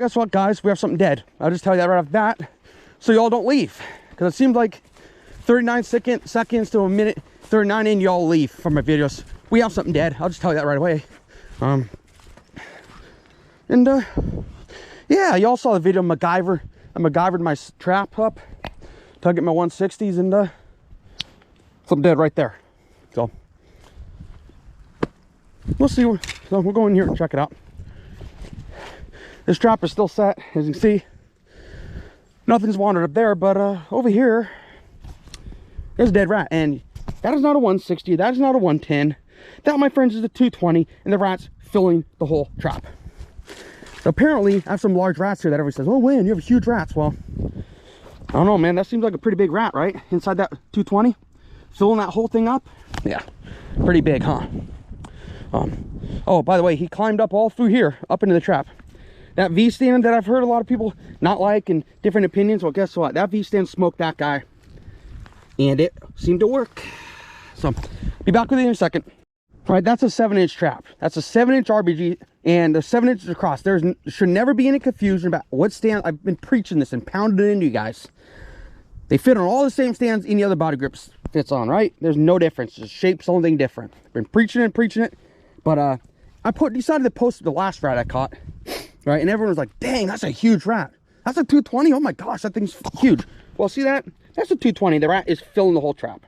Guess what, guys? We have something dead. I'll just tell you that right off the bat, so y'all don't leave. Because it seems like 39 seconds to a minute 39 in, y'all leave from my videos. We have something dead. I'll just tell you that right away. Yeah, y'all saw the video of MacGyver. I MacGyvered my trap up to get my 160s, and something dead right there. So we'll see. So we'll go in here and check it out. This trap is still set, as you can see. Nothing's wandered up there, but over here there's a dead rat, and that is not a 160. That is not a 110. That, my friends, is a 220, and the rat's filling the whole trap. So apparently, I have some large rats here that everybody says, "Oh, man, you have huge rats." Well, I don't know, man. That seems like a pretty big rat, right? Inside that 220, filling that whole thing up. Yeah, pretty big, huh? Oh, by the way, he climbed up all through here, up into the trap. That V-stand that I've heard a lot of people not like and different opinions, well, guess what? That V-stand smoked that guy, and it seemed to work. So, be back with you in a second. All right, that's a 7-inch trap. That's a 7-inch RBG, and the 7 inches across. There should never be any confusion about what stand. I've been preaching this and pounding it into you guys. They fit on all the same stands any other body grips fits on, right? There's no difference. The shape's the only thing different. I've been preaching it, but I decided to post the last rat I caught, right? And everyone was like, "Dang, that's a huge rat. That's a 220. Oh my gosh, that thing's huge." Well, see that? That's a 220. The rat is filling the whole trap.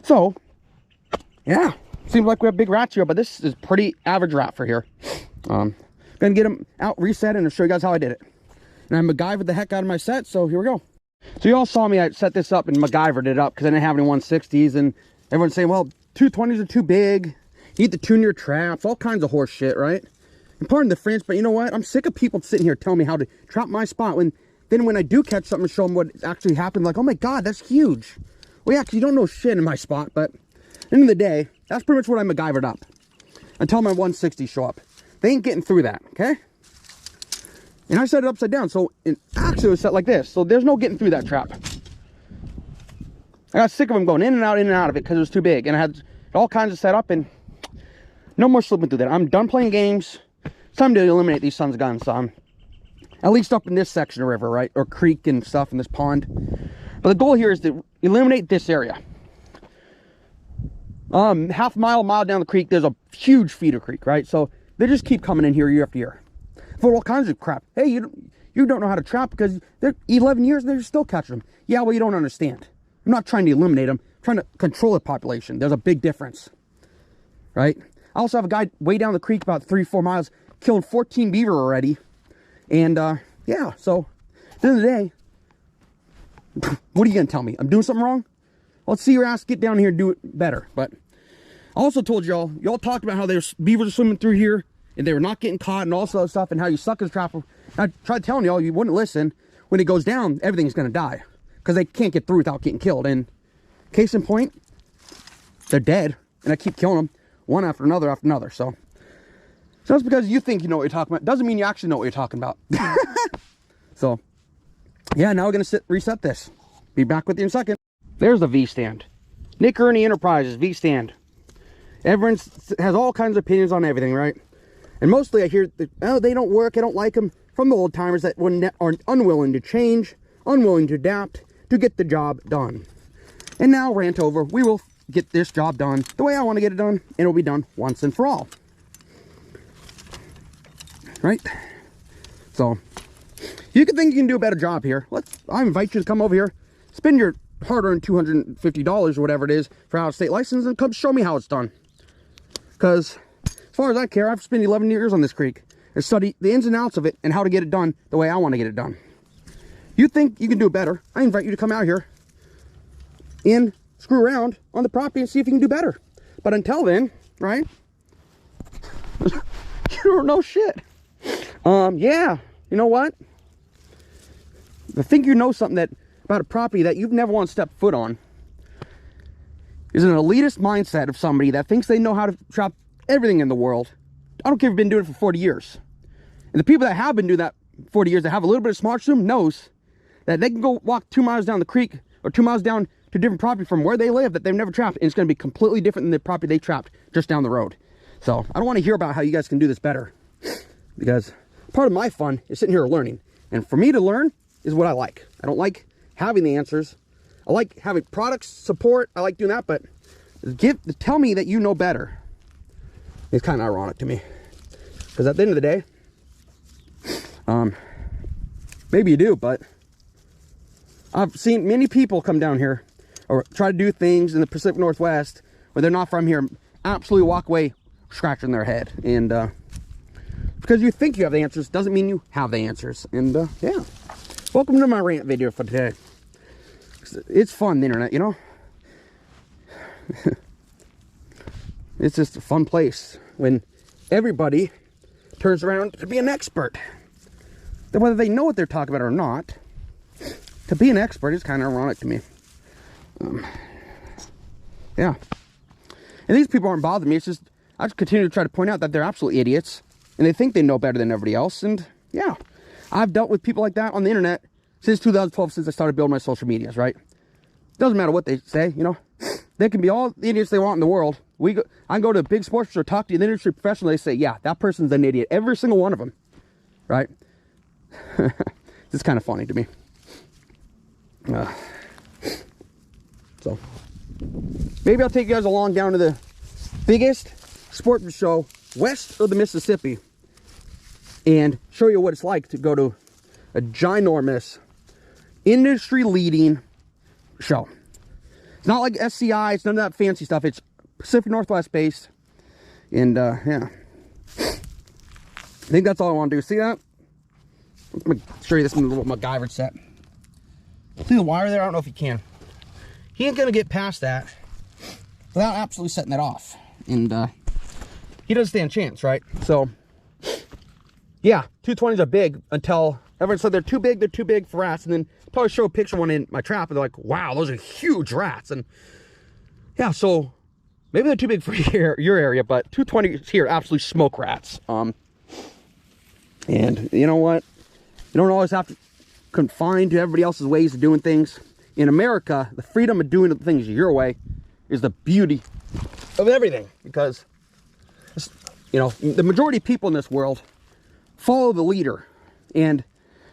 So, yeah. Seems like we have big rats here, but this is pretty average rat for here. Gonna get them out, reset, and I'll show you guys how I did it. And I MacGyvered the heck out of my set, so here we go. So you all saw me, I set this up and MacGyvered it up because I didn't have any 160s, and everyone's saying, well, 220s are too big. You need to tune your traps, all kinds of horse shit, right? And pardon the French, but you know what? I'm sick of people sitting here telling me how to trap my spot when I do catch something and show them what actually happened, like, "Oh my God, that's huge." Well, yeah, because you don't know shit in my spot, but at the end of the day, that's pretty much what I MacGyvered up until my 160 show up. They ain't getting through that, okay? And I set it upside down, so it actually was set like this, so there's no getting through that trap. I got sick of them going in and out of it because it was too big, and I had all kinds of set up, and no more slipping through that. I'm done playing games. It's time to eliminate these sons of guns. So at least up in this section of river, right, or creek and stuff in this pond. But the goal here is to eliminate this area. Half a mile down the creek, there's a huge feeder creek, right? So they just keep coming in here year after year for all kinds of crap. Hey, you don't know how to trap because they're 11 years and they're still catching them. Yeah, well, you don't understand. I'm not trying to eliminate them. I'm trying to control the population. There's a big difference, right? I also have a guy way down the creek about 3-4 miles killing 14 beaver already. And yeah, so at the end of the day, what are you gonna tell me? I'm doing something wrong? Let's see your ass get down here and do it better. But I also told y'all talked about how there's beavers are swimming through here and they were not getting caught and all this other stuff, and how you suck as a trapper. I tried telling y'all, you wouldn't listen. When it goes down, everything's gonna die because they can't get through without getting killed. And case in point, they're dead, and I keep killing them one after another after another. So just because you think you know what you're talking about doesn't mean you actually know what you're talking about. So yeah, now we're gonna reset this. Be back with you in a second. There's the V-stand. Nick Ernie Enterprises V-stand. Everyone has all kinds of opinions on everything, right? And mostly I hear, oh, they don't work, I don't like them, from the old timers that are unwilling to change, unwilling to adapt, to get the job done. And now, rant over, we will get this job done the way I want to get it done, and it'll be done once and for all. Right? So, you can think you can do a better job here. I invite you to come over here, spend your hard-earned $250 or whatever it is for out-of-state license, and come show me how it's done. Because as far as I care, I've spent 11 years on this creek and studied the ins and outs of it and how to get it done the way I want to get it done. You think you can do it better? I invite you to come out here and screw around on the property and see if you can do better. But until then, right, you don't know shit. Yeah, you know what? I think you know something about a property that you've never want to step foot on is an elitist mindset of somebody that thinks they know how to trap everything in the world. I don't care if you've been doing it for 40 years. And the people that have been doing that 40 years, that have a little bit of smart to them, knows that they can go walk 2 miles down the creek or 2 miles down to a different property from where they live that they've never trapped, and it's going to be completely different than the property they trapped just down the road. So I don't want to hear about how you guys can do this better, because part of my fun is sitting here learning. And for me to learn is what I like. I don't like having the answers. I like having products, support. I like doing that, but tell me that you know better. It's kind of ironic to me. Because at the end of the day, maybe you do, but I've seen many people come down here or try to do things in the Pacific Northwest where they're not from here, absolutely walk away scratching their head. And because you think you have the answers doesn't mean you have the answers. And yeah, welcome to my rant video for today. It's fun, the internet, you know. It's just a fun place when everybody turns around to be an expert. Then whether they know what they're talking about or not, to be an expert is kind of ironic to me. Yeah. And these people aren't bothering me. It's just, I just continue to try to point out that they're absolute idiots. And they think they know better than everybody else. And yeah, I've dealt with people like that on the internet since 2012, since I started building my social medias, right? Doesn't matter what they say, you know. They can be all the idiots they want in the world. I can go to a big sports store, talk to an industry professional, they say, yeah, that person's an idiot. Every single one of them, right? It's kind of funny to me. So, maybe I'll take you guys along down to the biggest sports show west of the Mississippi and show you what it's like to go to a ginormous, industry-leading show. It's not like SCI, it's none of that fancy stuff. It's Pacific Northwest based. And yeah. I think that's all I want to do. See that? I'm going to show you this little MacGyver set. See the wire there? I don't know if you can. He ain't going to get past that without absolutely setting that off. And he doesn't stand a chance, right? So, yeah, 220s are big until everyone said they're too big for rats. And then probably show a picture of one in my trap and they're like, wow, those are huge rats. And yeah, so maybe they're too big for your area, but 220s here absolutely smoke rats. And you know what? You don't always have to confine to everybody else's ways of doing things. In America, the freedom of doing things your way is the beauty of everything. Because, you know, the majority of people in this world follow the leader. And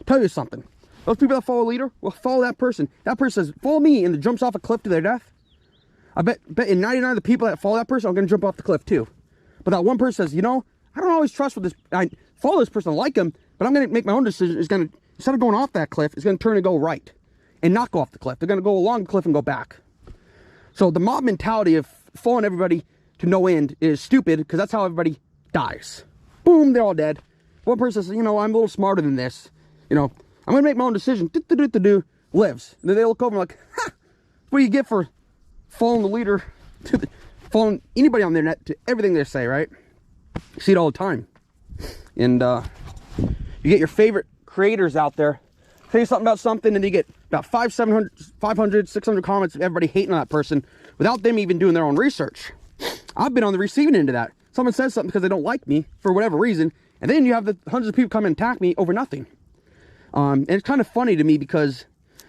tell you something. Those people that follow a leader will follow that person. That person says, follow me, and jumps off a cliff to their death. I bet in 99 of the people that follow that person are going to jump off the cliff too. But that one person says, you know, I don't always trust with this. I follow this person, I like him, but I'm going to make my own decision. It's going to, instead of going off that cliff, it's going to turn and go right and not go off the cliff. They're going to go along the cliff and go back. So the mob mentality of following everybody to no end is stupid, because that's how everybody dies. Boom, they're all dead. One person says, you know, I'm a little smarter than this. You know, I'm going to make my own decision. Lives. And then they look over and like, ha! What do you get for following the leader, following anybody on the internet to everything they say, right? You see it all the time. And you get your favorite creators out there, say something about something, and you get about 500, 600 comments of everybody hating on that person without them even doing their own research. I've been on the receiving end of that. Someone says something because they don't like me for whatever reason, and then you have the hundreds of people come and attack me over nothing. And it's kind of funny to me, because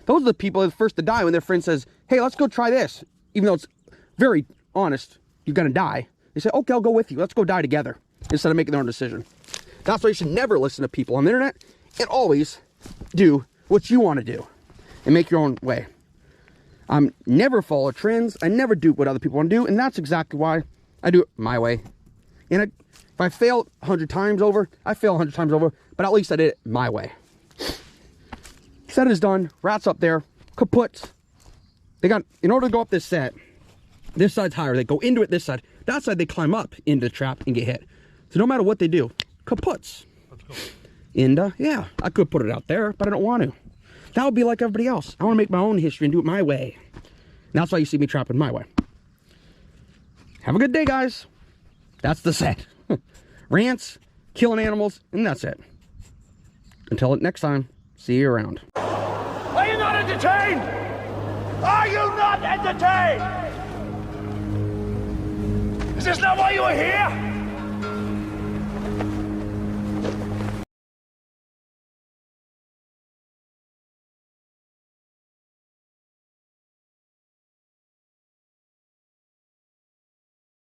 those are the people that are the first to die when their friend says, hey, let's go try this. Even though it's very honest, you're going to die. They say, okay, I'll go with you. Let's go die together, instead of making their own decision. That's why you should never listen to people on the internet, and always do what you want to do and make your own way. Never follow trends. I never do what other people want to do, and that's exactly why I do it my way. And if I fail 100 times over, I fail 100 times over, but at least I did it my way. Set is done. Rats up there. Kaput. They got, in order to go up this set, this side's higher. They go into it this side. That side, they climb up into the trap and get hit. So no matter what they do, kaputs. And yeah, I could put it out there, but I don't want to. That would be like everybody else. I want to make my own history and do it my way. And that's why you see me trapping my way. Have a good day, guys. That's the set. Rants, killing animals, and that's it. Until next time, see you around. Are you not entertained? Are you not entertained? Is this not why you are here?